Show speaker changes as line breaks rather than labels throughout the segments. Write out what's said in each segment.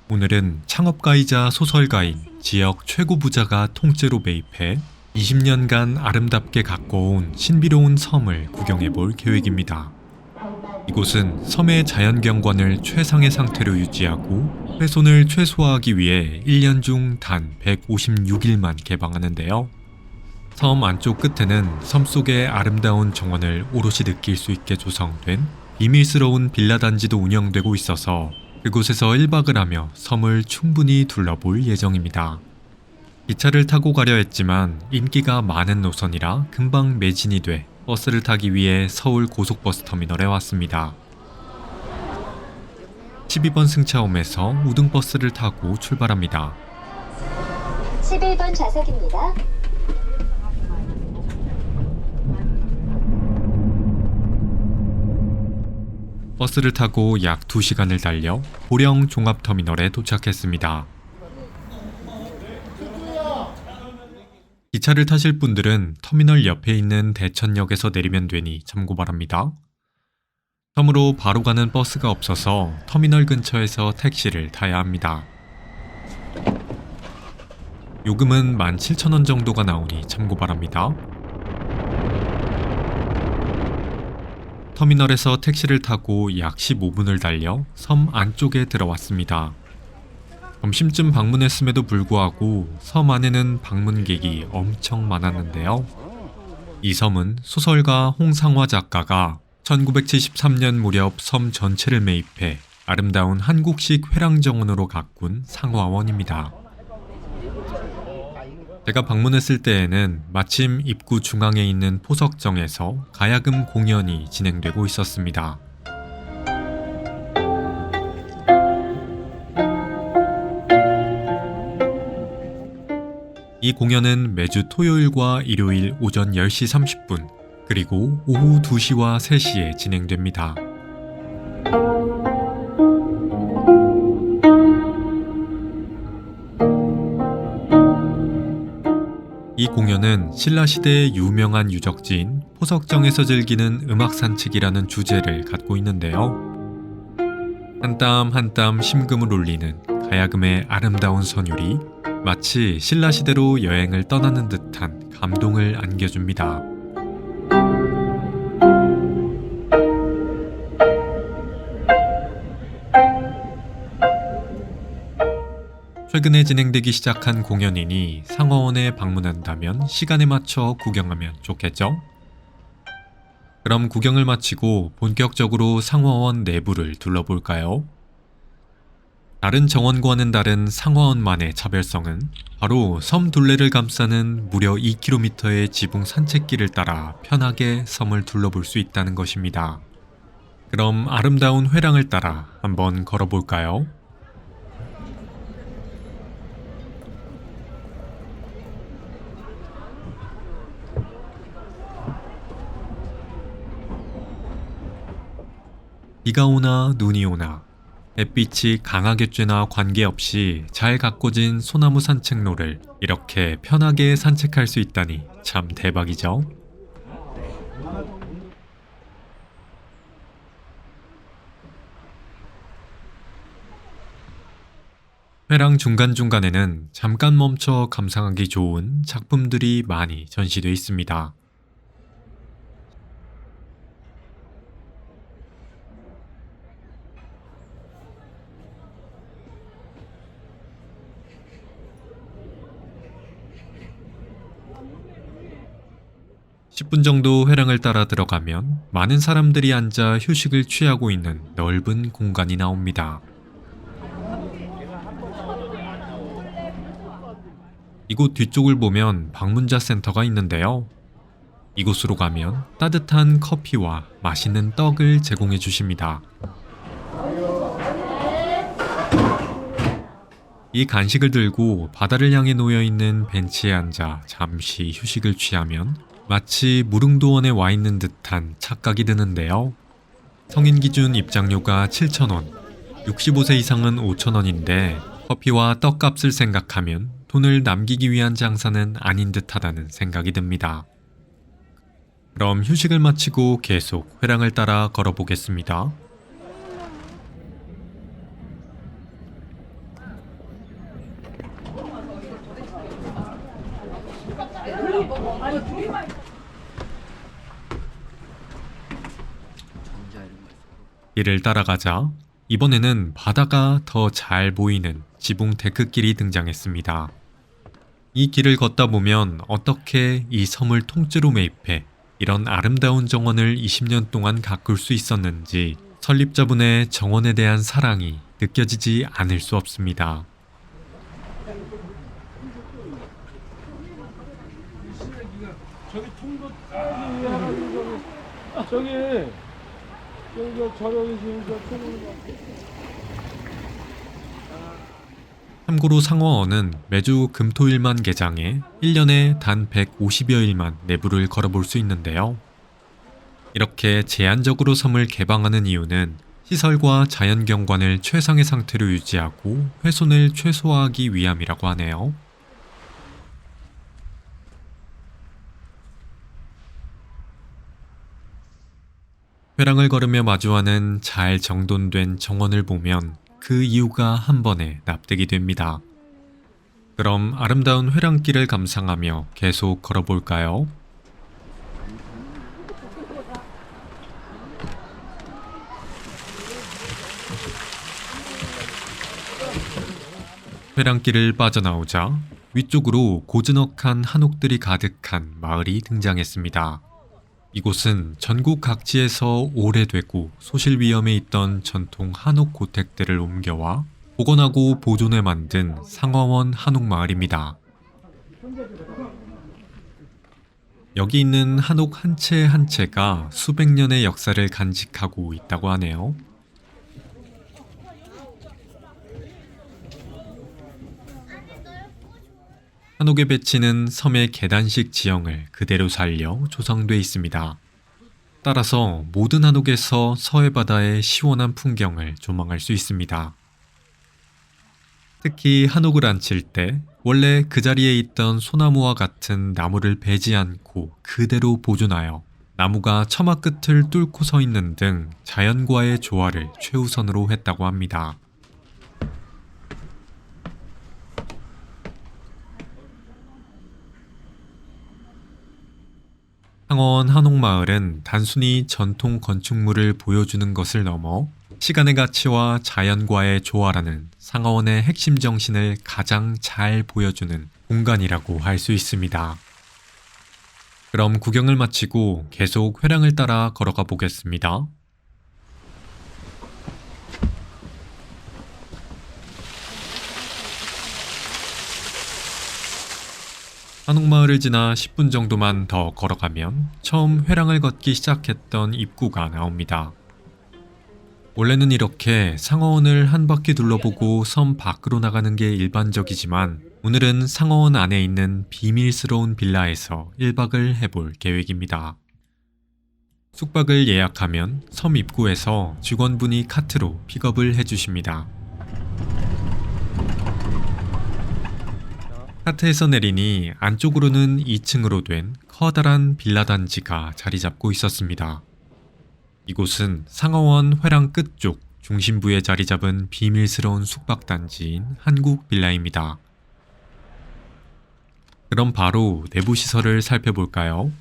오늘은 창업가이자 소설가인 지역 최고 부자가 통째로 매입해 20년간 아름답게 가꿔온 신비로운 섬을 구경해 볼 계획입니다. 이곳은 섬의 자연경관을 최상의 상태로 유지하고 훼손을 최소화하기 위해 1년 중 단 156일만 개방하는데요. 섬 안쪽 끝에는 섬 속의 아름다운 정원을 오롯이 느낄 수 있게 조성된 비밀스러운 빌라 단지도 운영되고 있어서 그곳에서 1박을 하며 섬을 충분히 둘러볼 예정입니다. 기차를 타고 가려 했지만 인기가 많은 노선이라 금방 매진이 돼 버스를 타기 위해 서울 고속버스 터미널에 왔습니다. 12번 승차홈에서 우등버스를 타고 출발합니다.
11번 좌석입니다.
버스를 타고 약 2시간을 달려 보령 종합터미널에 도착했습니다. 기차를 타실 분들은 터미널 옆에 있는 대천역에서 내리면 되니 참고 바랍니다. 섬으로 바로 가는 버스가 없어서 터미널 근처에서 택시를 타야 합니다. 요금은 17,000원 정도가 나오니 참고 바랍니다. 터미널에서 택시를 타고 약 15분을 달려 섬 안쪽에 들어왔습니다. 점심쯤 방문했음에도 불구하고 섬 안에는 방문객이 엄청 많았는데요. 이 섬은 소설가 홍상화 작가가 1973년 무렵 섬 전체를 매입해 아름다운 한국식 회랑정원으로 가꾼 상화원입니다. 제가 방문했을 때에는 마침 입구 중앙에 있는 포석정에서 가야금 공연이 진행되고 있었습니다. 이 공연은 매주 토요일과 일요일 오전 10시 30분, 그리고 오후 2시와 3시에 진행됩니다. 이 공연은 신라시대의 유명한 유적지인 포석정에서 즐기는 음악 산책이라는 주제를 갖고 있는데요. 한 땀 한 땀 심금을 울리는 가야금의 아름다운 선율이 마치 신라시대로 여행을 떠나는 듯한 감동을 안겨줍니다. 최근에 진행되기 시작한 공연이니 상화원에 방문한다면 시간에 맞춰 구경하면 좋겠죠? 그럼 구경을 마치고 본격적으로 상화원 내부를 둘러볼까요? 다른 정원과는 다른 상화원만의 차별성은 바로 섬 둘레를 감싸는 무려 2km의 지붕 산책길을 따라 편하게 섬을 둘러볼 수 있다는 것입니다. 그럼 아름다운 회랑을 따라 한번 걸어볼까요? 비가 오나 눈이 오나 햇빛이 강하게 쬐나 관계없이 잘 가꿔진 소나무 산책로를 이렇게 편하게 산책할 수 있다니 참 대박이죠? 회랑 중간중간에는 잠깐 멈춰 감상하기 좋은 작품들이 많이 전시되어 있습니다. 10분 정도 회랑을 따라 들어가면 많은 사람들이 앉아 휴식을 취하고 있는 넓은 공간이 나옵니다. 이곳 뒤쪽을 보면 방문자 센터가 있는데요. 이곳으로 가면 따뜻한 커피와 맛있는 떡을 제공해 주십니다. 이 간식을 들고 바다를 향해 놓여있는 벤치에 앉아 잠시 휴식을 취하면 마치 무릉도원에 와 있는 듯한 착각이 드는데요. 성인 기준 입장료가 7,000원, 65세 이상은 5,000원인데 커피와 떡값을 생각하면 돈을 남기기 위한 장사는 아닌 듯하다는 생각이 듭니다. 그럼 휴식을 마치고 계속 회랑을 따라 걸어보겠습니다. 이를 따라가자 이번에는 바다가 더 잘 보이는 지붕 데크길이 등장했습니다. 이 길을 걷다 보면 어떻게 이 섬을 통째로 매입해 이런 아름다운 정원을 20년 동안 가꿀 수 있었는지 설립자분의 정원에 대한 사랑이 느껴지지 않을 수 없습니다.
저기 통도 해가지고 저기 저기 지금 저 통으로.
참고로 상어원은 매주 금토일만 개장해 1년에 단 150여 일만 내부를 걸어볼 수 있는데요. 이렇게 제한적으로 섬을 개방하는 이유는 시설과 자연경관을 최상의 상태로 유지하고 훼손을 최소화하기 위함이라고 하네요. 회랑을 걸으며 마주하는 잘 정돈된 정원을 보면 그 이유가 한 번에 납득이 됩니다. 그럼 아름다운 회랑길을 감상하며 계속 걸어볼까요? 회랑길을 빠져나오자 위쪽으로 고즈넉한 한옥들이 가득한 마을이 등장했습니다. 이곳은 전국 각지에서 오래되고 소실 위험에 있던 전통 한옥 고택들을 옮겨와 복원하고 보존해 만든 상어원 한옥마을입니다. 여기 있는 한옥 한 채 한 채가 수백 년의 역사를 간직하고 있다고 하네요. 한옥의 배치는 섬의 계단식 지형을 그대로 살려 조성돼 있습니다. 따라서 모든 한옥에서 서해 바다의 시원한 풍경을 조망할 수 있습니다. 특히 한옥을 앉힐 때 원래 그 자리에 있던 소나무와 같은 나무를 베지 않고 그대로 보존하여 나무가 처마 끝을 뚫고 서 있는 등 자연과의 조화를 최우선으로 했다고 합니다. 상어원 한옥마을은 단순히 전통 건축물을 보여주는 것을 넘어 시간의 가치와 자연과의 조화라는 상어원의 핵심 정신을 가장 잘 보여주는 공간이라고 할 수 있습니다. 그럼 구경을 마치고 계속 회랑을 따라 걸어가 보겠습니다. 한옥마을을 지나 10분 정도만 더 걸어가면 처음 회랑을 걷기 시작했던 입구가 나옵니다. 원래는 이렇게 상어원을 한 바퀴 둘러보고 섬 밖으로 나가는 게 일반적이지만 오늘은 상어원 안에 있는 비밀스러운 빌라에서 1박을 해볼 계획입니다. 숙박을 예약하면 섬 입구에서 직원분이 카트로 픽업을 해주십니다. 카트에서 내리니 안쪽으로는 2층으로 된 커다란 빌라 단지가 자리 잡고 있었습니다. 이곳은 상어원 회랑 끝쪽 중심부에 자리 잡은 비밀스러운 숙박단지인 한국 빌라입니다. 그럼 바로 내부 시설을 살펴볼까요?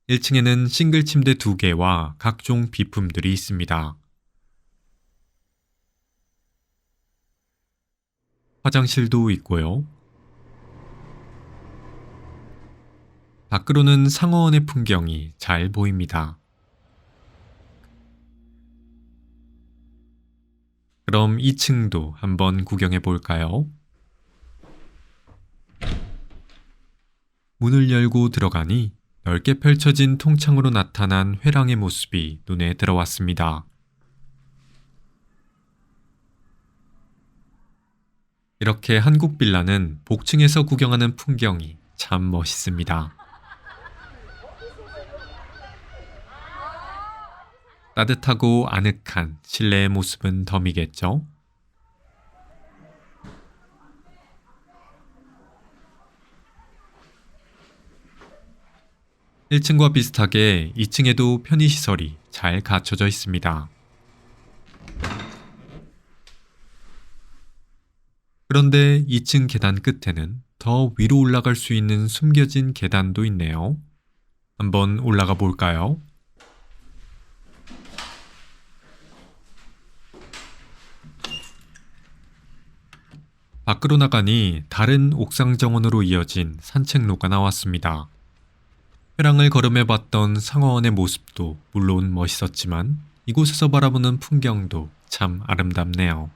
1층에는 싱글 침대 2개와 각종 비품들이 있습니다. 화장실도 있고요. 밖으로는 상어원의 풍경이 잘 보입니다. 그럼 2층도 한번 구경해 볼까요? 문을 열고 들어가니 넓게 펼쳐진 통창으로 나타난 회랑의 모습이 눈에 들어왔습니다. 이렇게 한국 빌라는 복층에서 구경하는 풍경이 참 멋있습니다. 따뜻하고 아늑한 실내의 모습은 덤이겠죠? (1층과) 비슷하게 2층에도 편의시설이 잘 갖춰져 있습니다. 그런데 2층 계단 끝에는 더 위로 올라갈 수 있는 숨겨진 계단도 있네요. 한번 올라가 볼까요? 밖으로 나가니 다른 옥상 정원으로 이어진 산책로가 나왔습니다. 회랑을 걸음해봤던 상어원의 모습도 물론 멋있었지만 이곳에서 바라보는 풍경도 참 아름답네요.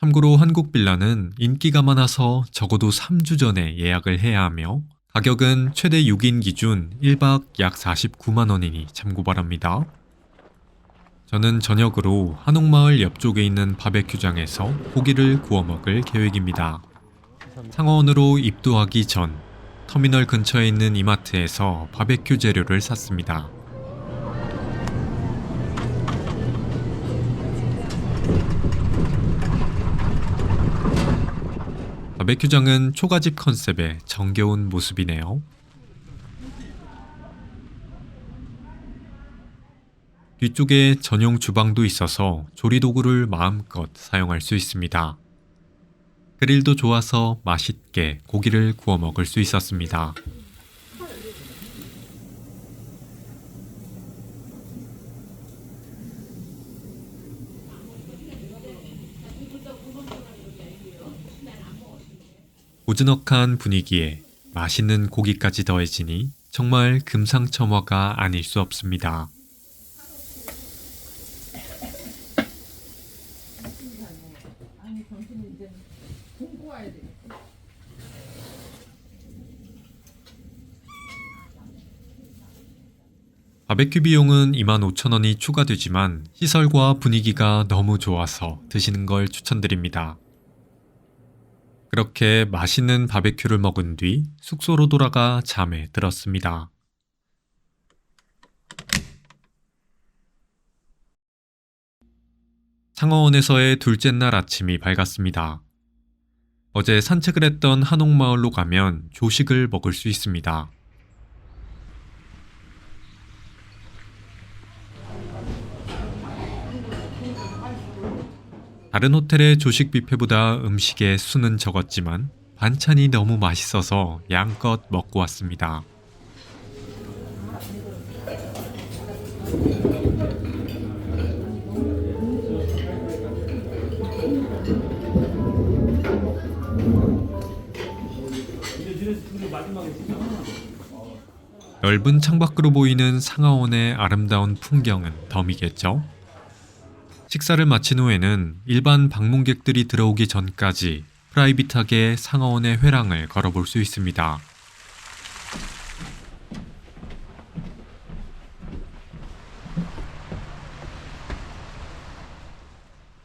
참고로 한국 빌라는 인기가 많아서 적어도 3주 전에 예약을 해야 하며 가격은 최대 6인 기준 1박 약 49만 원이니 참고 바랍니다. 저는 저녁으로 한옥마을 옆쪽에 있는 바베큐장에서 고기를 구워 먹을 계획입니다. 상어원으로 입도하기 전 터미널 근처에 있는 이마트에서 바베큐 재료를 샀습니다. 바베큐장은 초가집 컨셉의 정겨운 모습이네요. 뒤쪽에 전용 주방도 있어서 조리도구를 마음껏 사용할 수 있습니다. 그릴도 좋아서 맛있게 고기를 구워 먹을 수 있었습니다. 고즈넉한 분위기에 맛있는 고기까지 더해지니 정말 금상첨화가 아닐 수 없습니다. 바베큐 비용은 25,000원이 추가되지만 시설과 분위기가 너무 좋아서 드시는 걸 추천드립니다. 그렇게 맛있는 바베큐를 먹은 뒤 숙소로 돌아가 잠에 들었습니다. 상어원에서의 둘째 날 아침이 밝았습니다. 어제 산책을 했던 한옥마을로 가면 조식을 먹을 수 있습니다. 다른 호텔의 조식 뷔페보다 음식의 수는 적었지만 반찬이 너무 맛있어서 양껏 먹고 왔습니다. 넓은 창밖으로 보이는 상하원의 아름다운 풍경은 덤이겠죠? 식사를 마친 후에는 일반 방문객들이 들어오기 전까지 프라이빗하게 상하원의 회랑을 걸어볼 수 있습니다.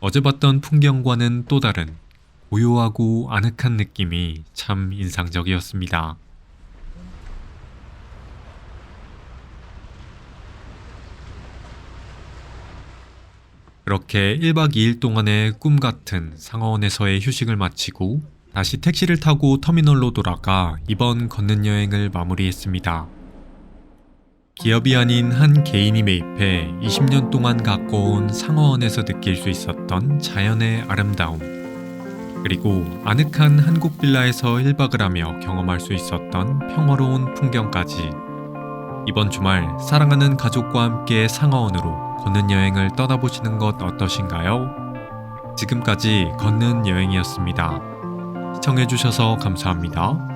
어제 봤던 풍경과는 또 다른 고요하고 아늑한 느낌이 참 인상적이었습니다. 그렇게 1박 2일 동안의 꿈 같은 상하원에서의 휴식을 마치고 다시 택시를 타고 터미널로 돌아가 이번 걷는 여행을 마무리했습니다. 기업이 아닌 한 개인이 매입해 20년 동안 가꿔온 상하원에서 느낄 수 있었던 자연의 아름다움, 그리고 아늑한 한국 빌라에서 1박을 하며 경험할 수 있었던 평화로운 풍경까지 이번 주말 사랑하는 가족과 함께 상하원으로 걷는 여행을 떠나보시는 것 어떠신가요? 지금까지 걷는 여행이었습니다. 시청해주셔서 감사합니다.